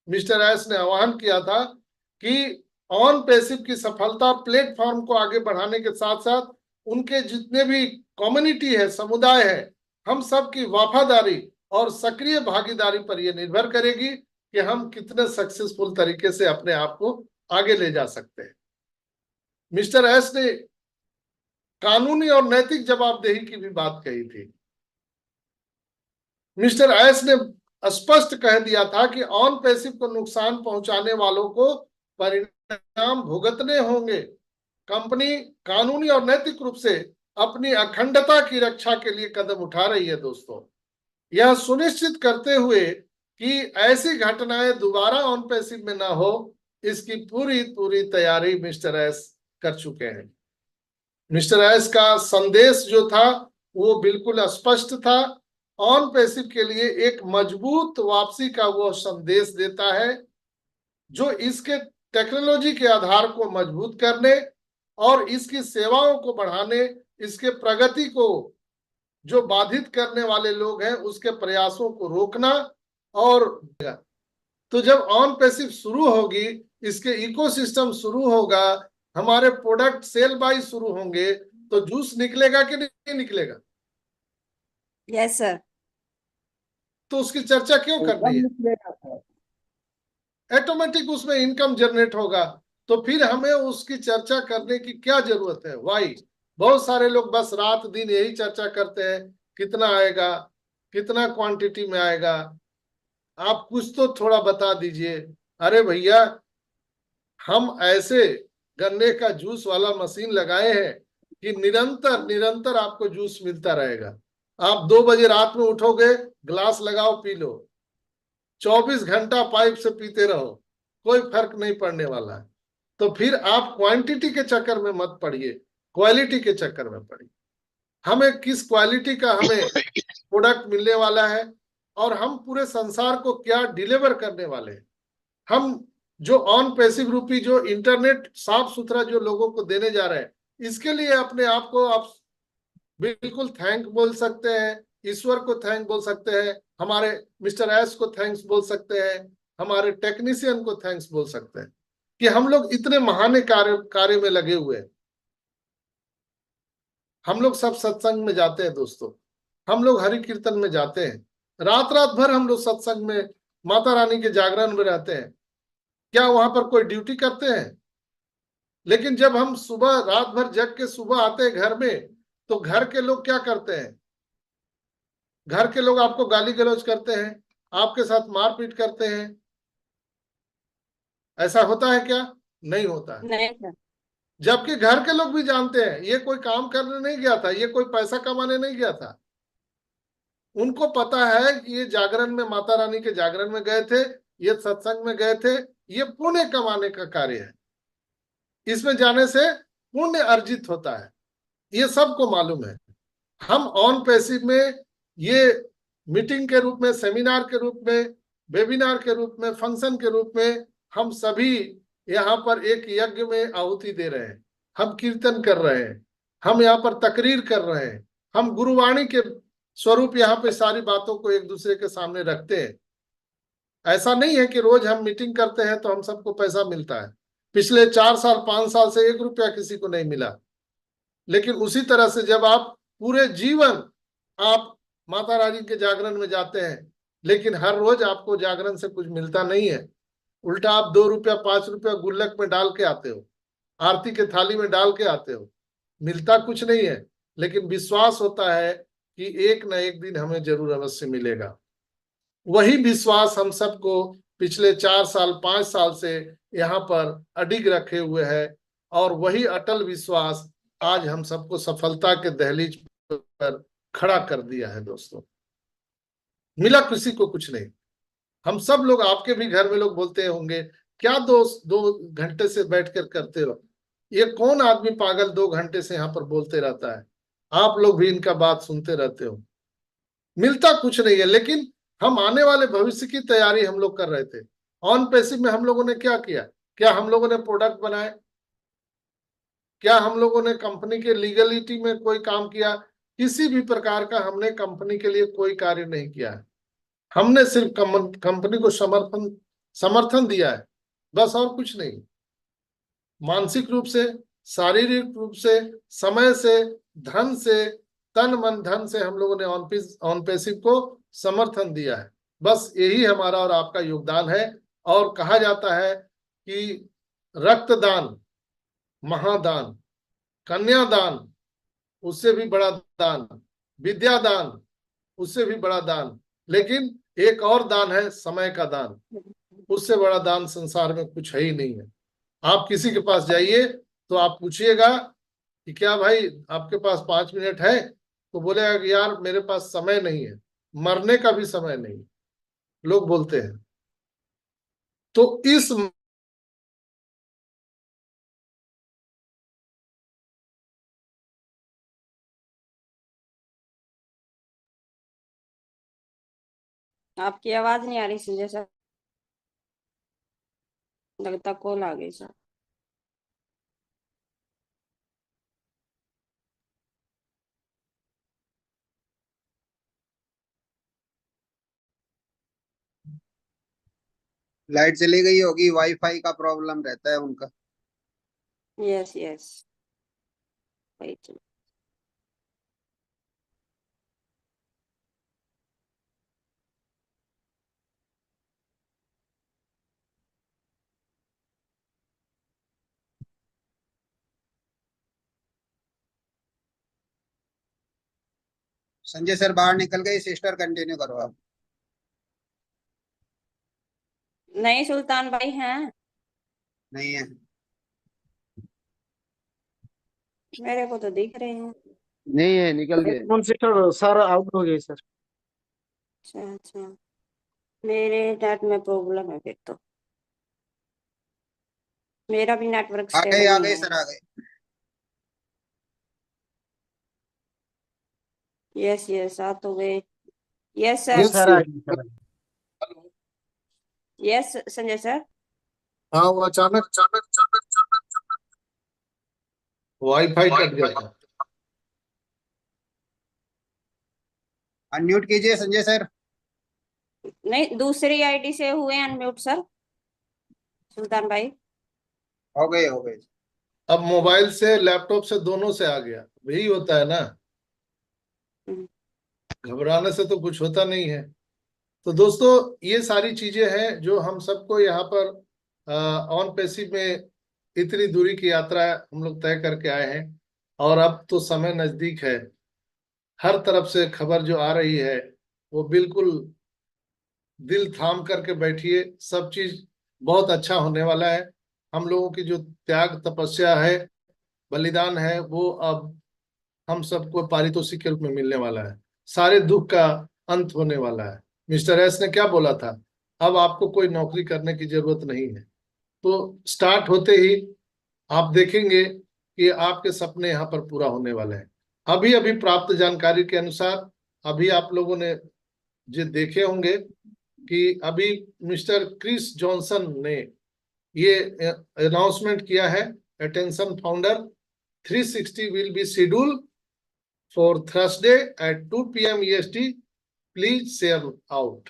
Mister S ने आह्वान किया था कि ऑन पैसिव की सफलता प्लेटफॉर्म को आगे बढ़ाने के साथ साथ उनके जितने भी कम्युनिटी है, समुदाय है, हम सब की वफादारी और सक्रिय भागीदारी पर यह निर्भर करेगी कि हम कितने सक्सेसफुल तरीके से अपने आप को आगे ले जा सकते हैं। मिस्टर एस ने कानूनी और नैतिक जवाबदेही की भी बात कही थी। मिस्टर एस ने स्पष्ट कह दिया था कि ऑन पैसिव को नुकसान पहुंचाने वालों को परिणाम भुगतने होंगे। कंपनी कानूनी और नैतिक रूप से अपनी अखंडता की रक्षा के लिए कदम उठा रही है दोस्तों, यह सुनिश्चित करते हुए कि ऐसी घटनाएं दोबारा ऑन पैसिव में ना हो, इसकी पूरी पूरी तैयारी मिस्टर एस कर चुके हैं। मिस्टर एस का संदेश जो था वो बिल्कुल स्पष्ट था। ऑन पैसिव के लिए एक मजबूत वापसी का वो संदेश देता है जो इसके टेक्नोलॉजी के आधार को मजबूत करने और इसकी सेवाओं को बढ़ाने, इसके प्रगति को जो बाधित करने वाले लोग हैं उसके प्रयासों को रोकना। और तो जब ऑन पैसिव शुरू होगी, इसके इकोसिस्टम शुरू होगा, हमारे प्रोडक्ट सेल बाय शुरू होंगे, तो जूस निकलेगा कि नहीं निकलेगा? Yes sir. तो उसकी चर्चा क्यों करनी है? ऑटोमेटिक उसमें इनकम जनरेट होगा, तो फिर हमें उसकी चर्चा करने की क्या जरूरत है? वाई बहुत सारे लोग बस रात दिन यही चर्चा करते हैं, कितना आएगा, कितना क्वांटिटी में आएगा, आप कुछ तो थोड़ा बता दीजिए। अरे भैया, हम ऐसे गन्ने का जूस वाला मशीन लगाए हैं कि निरंतर निरंतर आपको जूस मिलता रहेगा। आप 2 बजे रात में उठोगे, ग्लास लगाओ, पी लो, 24 घंटा पाइप से पीते रहो, कोई फर्क नहीं पड़ने वाला है। तो फिर आप क्वांटिटी के चक्कर में मत पड़िए, क्वालिटी के चक्कर में पड़िए। हमें किस क्वालिटी का हमें प्रोडक्ट मिलने वाला है और हम पूरे संसार को क्या डिलीवर करने वाले हैं। हम जो ऑन पैसिव रूपी जो इंटरनेट साफ सुथरा जो लोगों को देने जा रहे हैं, इसके लिए अपने आप को आप बिल्कुल थैंक बोल सकते हैं, ईश्वर को थैंक बोल सकते हैं, हमारे मिस्टर एस को थैंक्स बोल सकते हैं, हमारे टेक्नीशियन को थैंक्स बोल सकते हैं कि हम लोग इतने महान कार्य में लगे हुए हैं। हम लोग सब सत्संग में जाते हैं दोस्तों, हम लोग हरि कीर्तन में जाते हैं, रात रात भर हम लोग सत्संग में माता रानी के जागरण में रहते हैं। क्या वहां पर कोई ड्यूटी करते हैं? लेकिन जब हम सुबह रात भर जग के सुबह आते हैं घर में, तो घर के लोग क्या करते हैं? घर के लोग आपको गाली गलौज करते हैं, आपके साथ मारपीट करते हैं। ऐसा होता है क्या? नहीं होता है। नहीं सर। जबकि घर के लोग भी जानते हैं ये कोई काम करने नहीं गया था, ये कोई पैसा कमाने नहीं गया था। उनको पता है कि ये जागरण में माता रानी के जागरण में गए थे, ये सत्संग में गए थे, ये पुण्य कमाने का कार्य है, इसमें जाने से पुण्य अर्जित होता है, ये सबको मालूम है। हम ऑन पैसिव में ये मीटिंग के रूप में, सेमिनार के रूप में, वेबिनार के रूप में, फंक्शन के रूप में, हम सभी यहाँ पर एक यज्ञ में आहुति दे रहे हैं, हम कीर्तन कर रहे हैं, हम यहाँ पर तकरीर कर रहे हैं, हम गुरुवाणी के स्वरूप यहाँ पे सारी बातों को एक दूसरे के सामने रखते हैं। ऐसा नहीं है कि रोज हम मीटिंग करते हैं तो हम सबको पैसा मिलता है। पिछले 4 साल 5 साल से 1 रुपया किसी को नहीं मिला। लेकिन उसी तरह से जब आप पूरे जीवन आप माता रानी के जागरण में जाते हैं, लेकिन हर रोज आपको जागरण से कुछ मिलता नहीं है, उल्टा आप 2 रुपया 5 रुपया गुल्लक में डाल के आते हो, आरती के थाली में डाल के आते हो, मिलता कुछ नहीं है, लेकिन विश्वास होता है कि एक न एक दिन हमें जरूर अवश्य मिलेगा। वही विश्वास हम सबको पिछले 4 साल 5 साल से यहाँ पर अडिग रखे हुए है, और वही अटल विश्वास आज हम सबको सफलता के दहलीज पर खड़ा कर दिया है दोस्तों। मिला किसी को कुछ नहीं। हम सब लोग, आपके भी घर में लोग बोलते होंगे, क्या 2 घंटे से बैठकर करते हो, ये कौन आदमी पागल 2 घंटे से यहाँ पर बोलते रहता है। आप लोग भी इनका बात सुनते रहते हो। मिलता कुछ नहीं है, लेकिन हम आने वाले भविष्य की तैयारी हम लोग कर रहे थे। ऑन पैसिव में हम लोगों ने क्या किया? क्या हम लोगों ने प्रोडक्ट बनाए? क्या हम लोगों ने कंपनी के लीगलिटी में कोई काम किया? किसी भी प्रकार का हमने कंपनी के लिए कोई कार्य नहीं किया है। हमने सिर्फ कंपनी को समर्थन दिया है, बस और कुछ नहीं। मानसिक रूप से, शारीरिक रूप से, समय से, धन से, तन मन धन से हम लोगों ने ऑन पैसिव को समर्थन दिया है। बस यही हमारा और आपका योगदान है। और कहा जाता है कि रक्तदान महादान, कन्यादान उससे भी बड़ा दान, विद्यादान उससे भी बड़ा दान, लेकिन एक और दान है समय का दान। उससे बड़ा दान संसार में कुछ है ही नहीं है। आप किसी के पास जाइए तो आप पूछिएगा कि क्या भाई आपके पास 5 मिनट है, तो बोलेगा कि यार मेरे पास समय नहीं है, मरने का भी समय नहीं, लोग बोलते हैं। तो इस आपकी आवाज नहीं आ रही संजय सर, लगता कॉल आ गई सर। लाइट चली गई होगी, वाईफाई का प्रॉब्लम रहता है उनका। Yes yes, wait. Sanjay sir बाहर निकल गए, सिस्टर कंटिन्यू करो आप। नहीं सुल्तान भाई हैं, नहीं है। मेरे को तो दिख रहे हैं। नहीं है, निकल गए। कौन सिस्टर सर आउट हो गए सर। अच्छा अच्छा, मेरे नेट में प्रॉब्लम है फिर तो। मेरा भी नेटवर्क आ स्टेबल नहीं गए है। सर, आ गए। यस यस, आ तो गए। यस हाँ सर। सर आ गए सर। Yes Sanjay sir. हाँ, वो अचानक वाईफाई कट गया था। अनम्यूट कीजिए संजय सर। नहीं, दूसरी आईडी से हुए अनम्यूट सर, सुल्तान भाई। हो गए, हो गए। अब मोबाइल से लैपटॉप से दोनों से आ गया, यही होता है ना। हम्म, घबराने से तो कुछ होता नहीं है। तो दोस्तों, ये सारी चीजें हैं जो हम सबको यहाँ पर ऑन पैसिव में इतनी दूरी की यात्रा हम लोग तय करके आए हैं। और अब तो समय नजदीक है। हर तरफ से खबर जो आ रही है वो बिल्कुल दिल थाम करके बैठिए, सब चीज बहुत अच्छा होने वाला है। हम लोगों की जो त्याग तपस्या है, बलिदान है, वो अब हम सबको पारितोषिक के रूप में मिलने वाला है। सारे दुख का अंत होने वाला है। मिस्टर एस ने क्या बोला था, अब आपको कोई नौकरी करने की जरूरत नहीं है। तो स्टार्ट होते ही आप देखेंगे कि आपके सपने यहाँ पर पूरा होने वाले हैं। अभी अभी प्राप्त जानकारी के अनुसार, अभी आप लोगों ने जो देखे होंगे कि अभी मिस्टर क्रिस जॉनसन ने ये अनाउंसमेंट किया है, attention founder 360 will be scheduled for Thursday at 2 p.m. EST. Please share out.